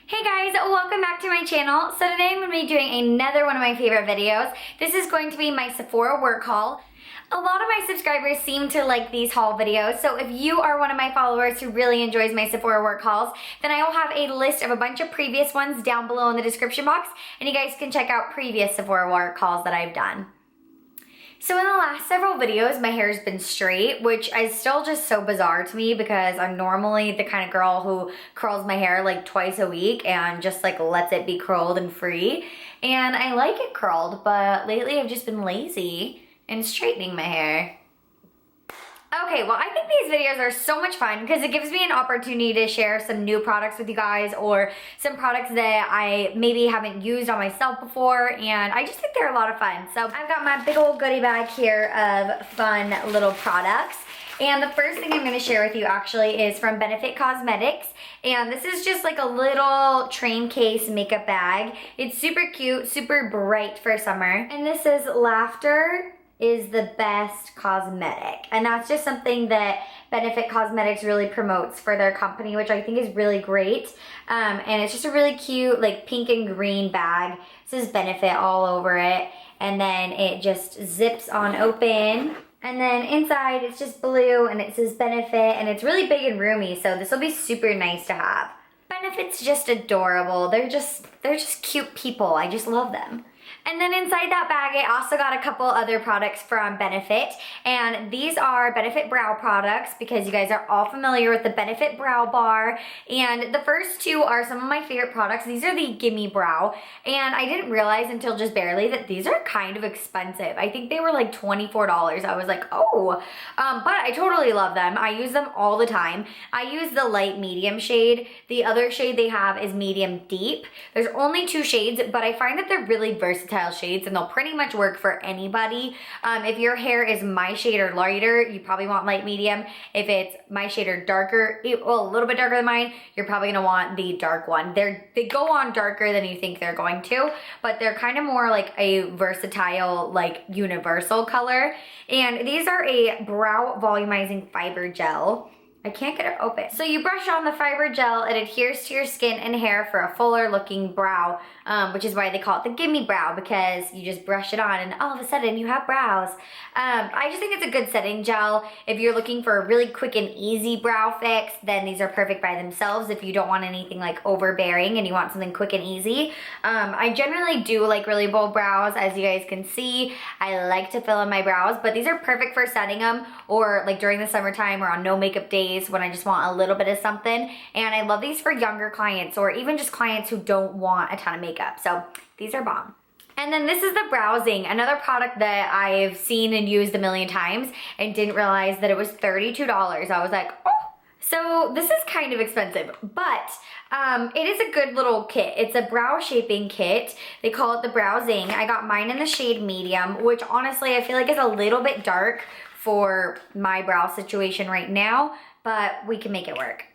Hey guys, welcome back to my channel. So today I'm going to be doing another one of my favorite videos. This is going to be my Sephora work haul. A lot of my subscribers seem to like these haul videos, so if you are one of my followers who really enjoys my Sephora work hauls, then I will have a list of a bunch of previous ones down below in the description box, and you guys can check out previous Sephora work hauls that I've done. So in the last several videos, my hair's been straight, which is still just so bizarre to me because I'm normally the kind of girl who curls my hair like twice a week and just like lets it be curled and free. And I like it curled, but lately I've just been lazy in straightening my hair. Okay, well I think these videos are so much fun because it gives me an opportunity to share some new products with you guys or some products that I maybe haven't used on myself before, and I just think they're a lot of fun. So I've got my big old goodie bag here of fun little products. And the first thing I'm going to share with you actually is from Benefit Cosmetics. And this is just like a little train case makeup bag. It's super cute, super bright for summer. And this is Laughter is the best cosmetic, and that's just something that Benefit Cosmetics really promotes for their company, which I think is really great. And it's just a really cute like pink and green bag. It says Benefit all over it, and then it just zips on open, and then inside it's just blue and it says Benefit, and it's really big and roomy, so this will be super nice to have. Benefit's just adorable. They're just cute people. I just love them. And then inside that bag, I also got a couple other products from Benefit. And these are Benefit Brow products because you guys are all familiar with the Benefit Brow Bar. And the first two are some of my favorite products. These are the Gimme Brow. And I didn't realize until just barely that these are kind of expensive. I think they were like $24. I was like, oh. But I totally love them. I use them all the time. I use the light medium shade. The other shade they have is medium deep. There's only two shades, but I find that they're really versatile shades and they'll pretty much work for anybody. If your hair is my shade or lighter, you probably want light medium. If it's my shade or darker, well, a little bit darker than mine, you're probably gonna want the dark one. They go on darker than you think they're going to, but they're kind of more like a versatile, like universal color. And these are a brow volumizing fiber gel. I can't get it open. So you brush on the fiber gel, it adheres to your skin and hair for a fuller looking brow, which is why they call it the Gimme Brow, because you just brush it on and all of a sudden you have brows. I just think it's a good setting gel. If you're looking for a really quick and easy brow fix, then these are perfect by themselves. If you don't want anything like overbearing and you want something quick and easy. I generally do like really bold brows, as you guys can see. I like to fill in my brows, but these are perfect for setting them or like during the summertime or on no makeup days when I just want a little bit of something. And I love these for younger clients or even just clients who don't want a ton of makeup. So these are bomb. And then this is the Browsing, another product that I've seen and used a million times and didn't realize that it was $32. I was like, oh. So this is kind of expensive, but it is a good little kit. It's a brow shaping kit. They call it the Browsing. I got mine in the shade medium, which honestly I feel like is a little bit dark for my brow situation right now, but we can make it work.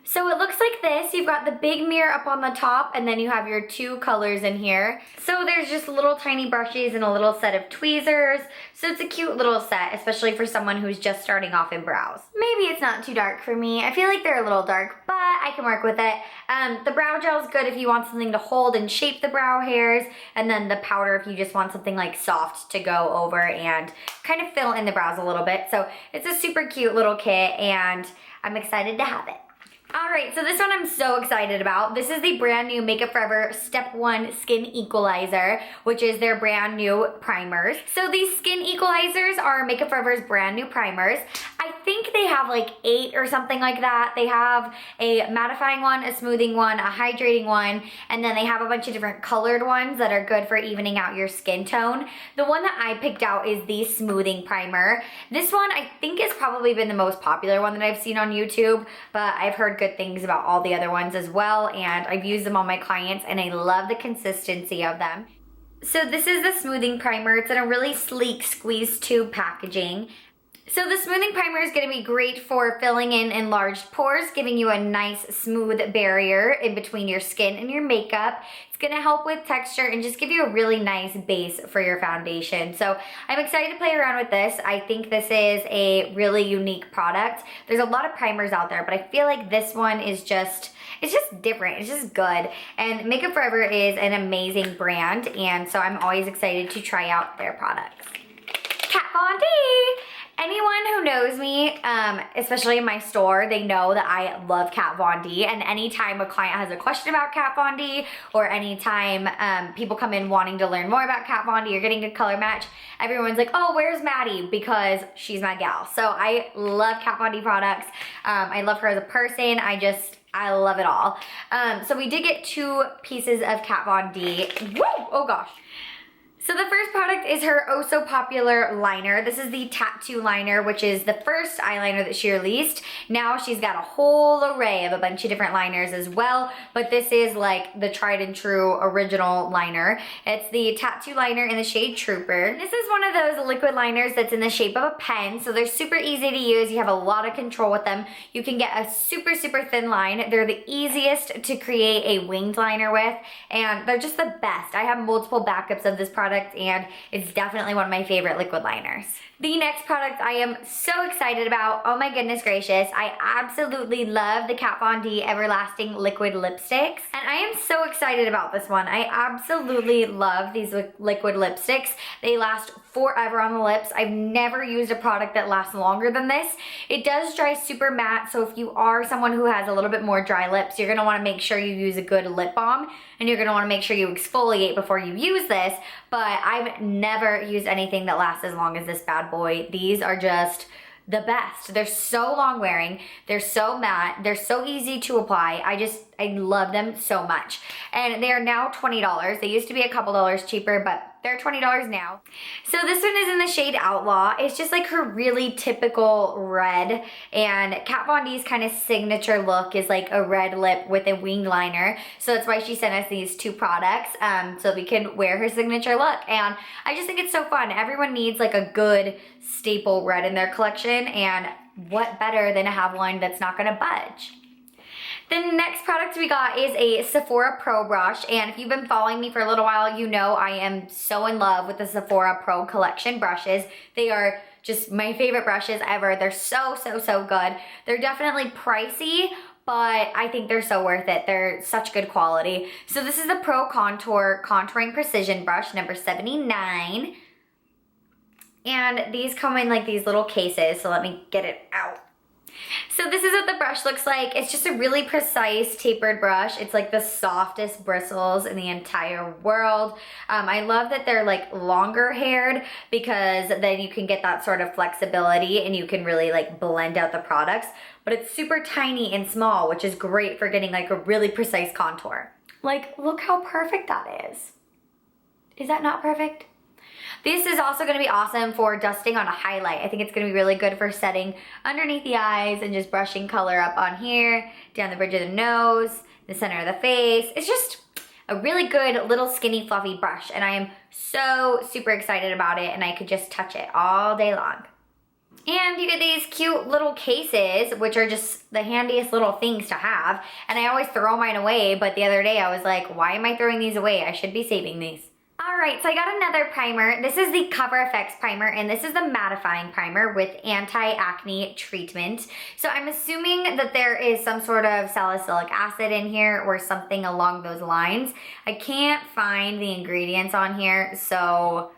So it looks like this. You've got the big mirror up on the top, and then you have your two colors in here. So there's just little tiny brushes and a little set of tweezers. So it's a cute little set, especially for someone who's just starting off in brows. Maybe it's not too dark for me. I feel like they're a little dark, but I can work with it. The brow gel is good if you want something to hold and shape the brow hairs, and then the powder if you just want something like soft to go over and kind of fill in the brows a little bit. So it's a super cute little kit, and I'm excited to have it. Alright, so this one I'm so excited about. This is the brand new Makeup Forever Step 1 Skin Equalizer, which is their brand new primers. So these skin equalizers are Makeup Forever's brand new primers. I think they have like 8 or something like that. They have a mattifying one, a smoothing one, a hydrating one, and then they have a bunch of different colored ones that are good for evening out your skin tone. The one that I picked out is the smoothing primer. This one I think has probably been the most popular one that I've seen on YouTube, but I've heard good things about all the other ones as well, and I've used them on my clients and I love the consistency of them. So this is the smoothing primer. It's in a really sleek squeeze tube packaging. So the smoothing primer is going to be great for filling in enlarged pores, giving you a nice smooth barrier in between your skin and your makeup. It's going to help with texture and just give you a really nice base for your foundation. So I'm excited to play around with this. I think this is a really unique product. There's a lot of primers out there, but I feel like this one is just, it's just different. It's just good. And Makeup Forever is an amazing brand, and so I'm always excited to try out their products. Kat Von D! Anyone who knows me, especially in my store, they know that I love Kat Von D, and anytime a client has a question about Kat Von D, or anytime people come in wanting to learn more about Kat Von D or getting a color match, everyone's like, oh, where's Maddie? Because she's my gal. So I love Kat Von D products. I love her as a person. I love it all. So we did get 2 pieces of Kat Von D. Woo! Oh gosh. So the first product is her oh so popular liner. This is the Tattoo Liner, which is the first eyeliner that she released. Now she's got a whole array of a bunch of different liners as well, but this is like the tried and true original liner. It's the Tattoo Liner in the shade Trooper. This is one of those liquid liners that's in the shape of a pen, so they're super easy to use. You have a lot of control with them. You can get a super, super thin line. They're the easiest to create a winged liner with, and they're just the best. I have multiple backups of this product, and it's definitely one of my favorite liquid liners. The next product I am so excited about. Oh my goodness gracious. I absolutely love the Kat Von D Everlasting Liquid Lipsticks. And I am so excited about this one. I absolutely love these liquid lipsticks. They last forever on the lips. I've never used a product that lasts longer than this. It does dry super matte, so if you are someone who has a little bit more dry lips, you're gonna wanna make sure you use a good lip balm, and you're gonna wanna make sure you exfoliate before you use this, but I've never used anything that lasts as long as this bad boy. These are just the best. They're so long wearing, they're so matte, they're so easy to apply. I love them so much. And they are now $20. They used to be a couple dollars cheaper, but they're $20 now. So this one is in the shade Outlaw. It's just like her really typical red, and Kat Von D's kind of signature look is like a red lip with a winged liner. So that's why she sent us these 2 products, so we can wear her signature look. And I just think it's so fun. Everyone needs like a good staple red in their collection, and what better than to have one that's not gonna budge. The next product we got is a Sephora Pro brush, and if you've been following me for a little while, you know I am so in love with the Sephora Pro collection brushes. They are just my favorite brushes ever. They're so, so, so good. They're definitely pricey, but I think they're so worth it. They're such good quality. So this is the Pro Contour Contouring Precision Brush, number 79. And these come in like these little cases, so let me get it out. So this is what the brush looks like. It's just a really precise tapered brush. It's like the softest bristles in the entire world. I love that they're like longer haired, because then you can get that sort of flexibility and you can really like blend out the products. But it's super tiny and small, which is great for getting like a really precise contour. Like, look how perfect that is. Is that not perfect? This is also going to be awesome for dusting on a highlight. I think it's going to be really good for setting underneath the eyes and just brushing color up on here, down the bridge of the nose, the center of the face. It's just a really good little skinny fluffy brush, and I am so super excited about it, and I could just touch it all day long. And you get these cute little cases, which are just the handiest little things to have, and I always throw mine away, but the other day I was like, why am I throwing these away? I should be saving these. Alright, so I got another primer. This is the Cover FX primer, and this is the mattifying primer with anti-acne treatment. So I'm assuming that there is some sort of salicylic acid in here or something along those lines. I can't find the ingredients on here, so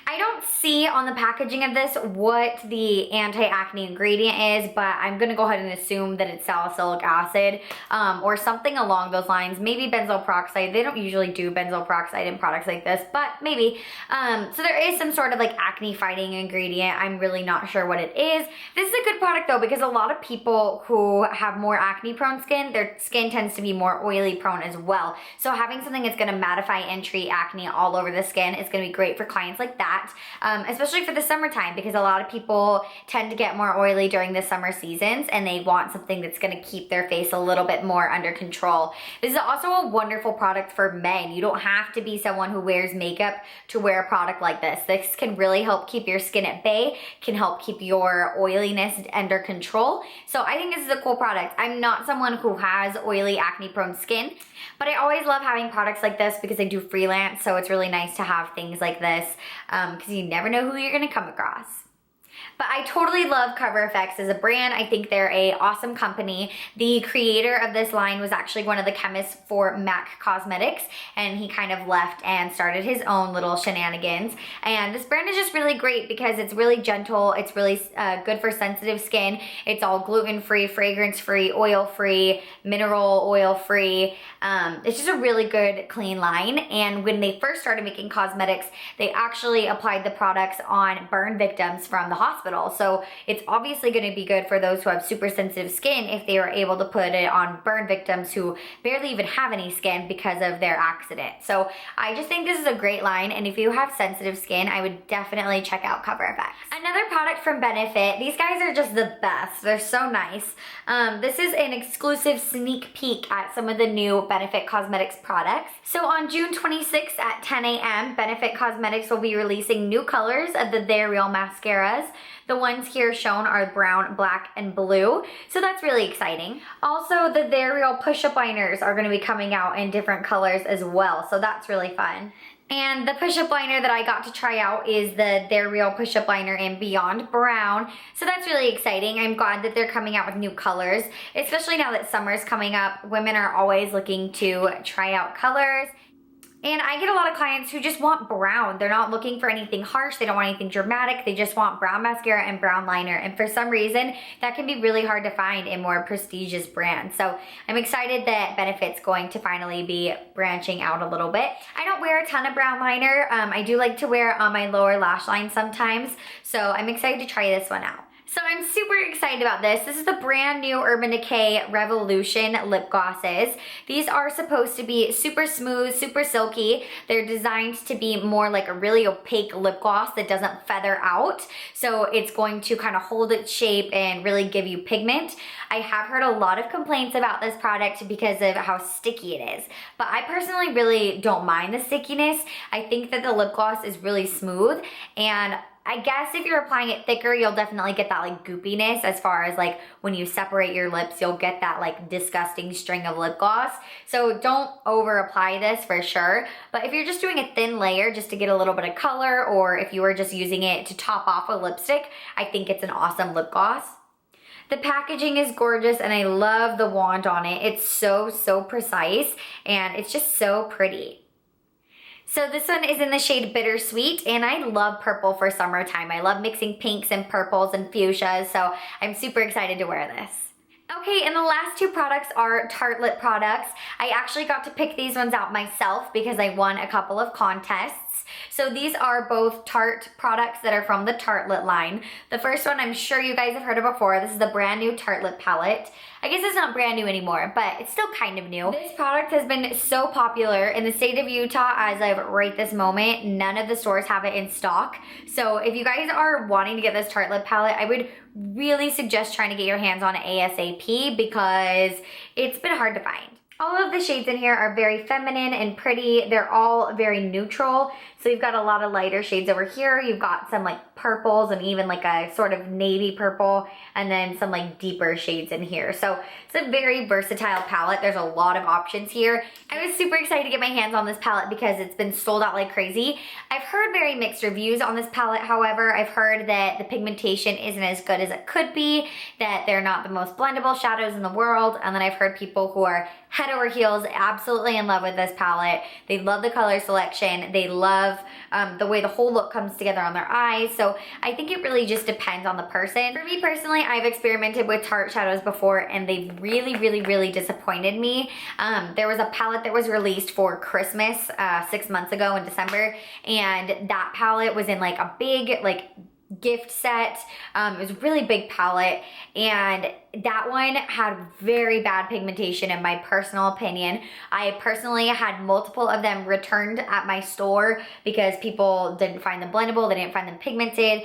I don't see on the packaging of this what the anti-acne ingredient is, but I'm gonna go ahead and assume that it's salicylic acid or something along those lines. Maybe benzoyl peroxide. They don't usually do benzoyl peroxide in products like this, but maybe. So there is some sort of like acne fighting ingredient. I'm really not sure what it is. This is a good product though, because a lot of people who have more acne prone skin, their skin tends to be more oily prone as well. So having something that's gonna mattify and treat acne all over the skin is gonna be great for clients like that, especially for the summertime, because a lot of people tend to get more oily during the summer seasons, and they want something that's going to keep their face a little bit more under control. This is also a wonderful product for men. You don't have to be someone who wears makeup to wear a product like this. This can really help keep your skin at bay, can help keep your oiliness under control. So I think this is a cool product. I'm not someone who has oily, acne prone skin, but I always love having products like this because I do freelance, so it's really nice to have things like this because you never know who you're gonna come across. But I totally love Cover FX as a brand. I think they're a awesome company. The creator of this line was actually one of the chemists for MAC Cosmetics, and he kind of left and started his own little shenanigans. And this brand is just really great because it's really gentle. It's really good for sensitive skin. It's all gluten-free, fragrance-free, oil-free, mineral oil-free. It's just a really good, clean line. And when they first started making cosmetics, they actually applied the products on burn victims from the hospital. So it's obviously going to be good for those who have super sensitive skin if they were able to put it on burn victims who barely even have any skin because of their accident. So I just think this is a great line, and if you have sensitive skin, I would definitely check out Cover FX. Another product from Benefit. These guys are just the best. They're so nice. This is an exclusive sneak peek at some of the new Benefit Cosmetics products. So on June 26th at 10 a.m., Benefit Cosmetics will be releasing new colors of the They're Real mascaras. The ones here shown are brown, black, and blue, so that's really exciting. Also, the They're Real push-up liners are going to be coming out in different colors as well, so that's really fun. And the push-up liner that I got to try out is the They're Real push-up liner in Beyond Brown, so that's really exciting. I'm glad that they're coming out with new colors, especially now that summer's coming up. Women are always looking to try out colors. And I get a lot of clients who just want brown. They're not looking for anything harsh. They don't want anything dramatic. They just want brown mascara and brown liner. And for some reason, that can be really hard to find in more prestigious brands. So I'm excited that Benefit's going to finally be branching out a little bit. I don't wear a ton of brown liner. I do like to wear it on my lower lash line sometimes. So I'm excited to try this one out. So I'm super excited about this. This is the brand new Urban Decay Revolution lip glosses. These are supposed to be super smooth, super silky. They're designed to be more like a really opaque lip gloss that doesn't feather out. So it's going to kind of hold its shape and really give you pigment. I have heard a lot of complaints about this product because of how sticky it is. But I personally really don't mind the stickiness. I think that the lip gloss is really smooth, and I guess if you're applying it thicker, you'll definitely get that like goopiness as far as like when you separate your lips, you'll get that like disgusting string of lip gloss. So don't over apply this for sure. But if you're just doing a thin layer just to get a little bit of color, or if you were just using it to top off a lipstick, I think it's an awesome lip gloss. The packaging is gorgeous, and I love the wand on it. It's so precise, and it's just so pretty. So this one is in the shade Bittersweet, and I love purple for summertime. I love mixing pinks and purples and fuchsias, so I'm super excited to wear this. Okay, and the last two products are Tarte lip products. I actually got to pick these ones out myself because I won a couple of contests. So these are both Tarte products that are from the Tarte lip line. The first one I'm sure you guys have heard of before. This is the brand new Tarte lip palette. I guess it's not brand new anymore, but it's still kind of new. This product has been so popular in the state of Utah as of right this moment. None of the stores have it in stock. So if you guys are wanting to get this Tarte lip palette, I would really suggest trying to get your hands on it ASAP because it's been hard to find. All of the shades in here are very feminine and pretty. They're all very neutral. So you've got a lot of lighter shades over here. You've got some like purples and even like a sort of navy purple, and then some like deeper shades in here. So it's a very versatile palette. There's a lot of options here. I was super excited to get my hands on this palette because it's been sold out like crazy. I've heard very mixed reviews on this palette, however. I've heard that the pigmentation isn't as good as it could be, that they're not the most blendable shadows in the world, and then I've heard people who are head over heels absolutely in love with this palette. They love the color selection. They love the way the whole look comes together on their eyes. So I think it really just depends on the person. For me personally, I've experimented with Tarte shadows before, and they've really disappointed me. There was a palette that was released for Christmas 6 months ago in December, and that palette was in like a big like gift set. It was a really big palette, and that one had very bad pigmentation in my personal opinion. I personally had multiple of them returned at my store because people didn't find them blendable, they didn't find them pigmented.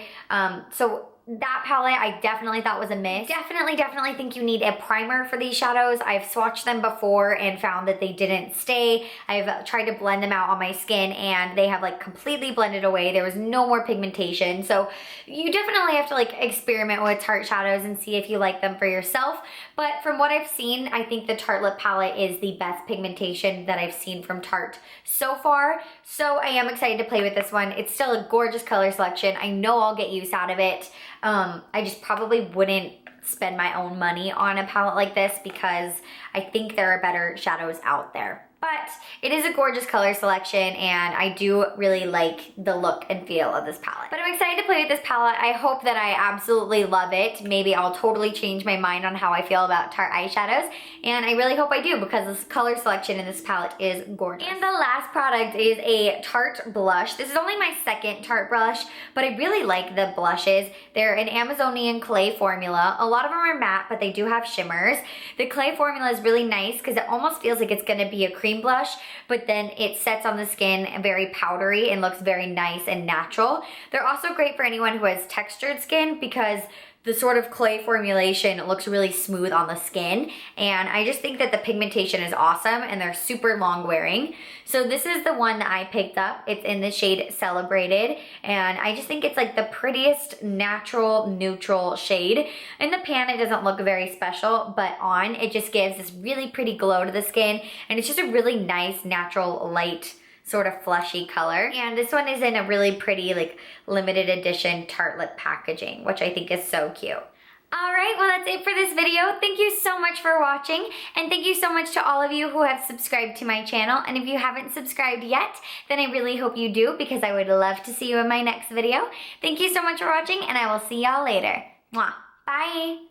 So that palette I definitely thought was a miss. Definitely think you need a primer for these shadows. I've swatched them before and found that they didn't stay. I've tried to blend them out on my skin and they have like completely blended away. There was no more pigmentation. So you definitely have to like experiment with Tarte shadows and see if you like them for yourself. But from what I've seen, I think the Tarte lip palette is the best pigmentation that I've seen from Tarte so far. So I am excited to play with this one. It's still a gorgeous color selection. I know I'll get use out of it. I just probably wouldn't spend my own money on a palette like this because I think there are better shadows out there. But it is a gorgeous color selection, and I do really like the look and feel of this palette. But I'm excited to play with this palette. I hope that I absolutely love it. Maybe I'll totally change my mind on how I feel about Tarte eyeshadows, and I really hope I do because this color selection in this palette is gorgeous. And the last product is a Tarte blush. This is only my second Tarte blush, but I really like the blushes. They're an Amazonian clay formula. A lot of them are matte, but they do have shimmers. The clay formula is really nice because it almost feels like it's gonna be a cream blush, but then it sets on the skin very powdery and looks very nice and natural. They're also great for anyone who has textured skin because the sort of clay formulation looks really smooth on the skin, and I just think that the pigmentation is awesome and they're super long wearing. So this is the one that I picked up. It's in the shade Celebrated, and I just think it's like the prettiest natural neutral shade. In the pan it doesn't look very special, but on it just gives this really pretty glow to the skin, and it's just a really nice natural light sort of fleshy color. And this one is in a really pretty like limited edition tartlet packaging, which I think is so cute. Alright, well that's it for this video. Thank you so much for watching, and thank you so much to all of you who have subscribed to my channel. And if you haven't subscribed yet, then I really hope you do because I would love to see you in my next video. Thank you so much for watching, and I will see y'all later. Mwah. Bye!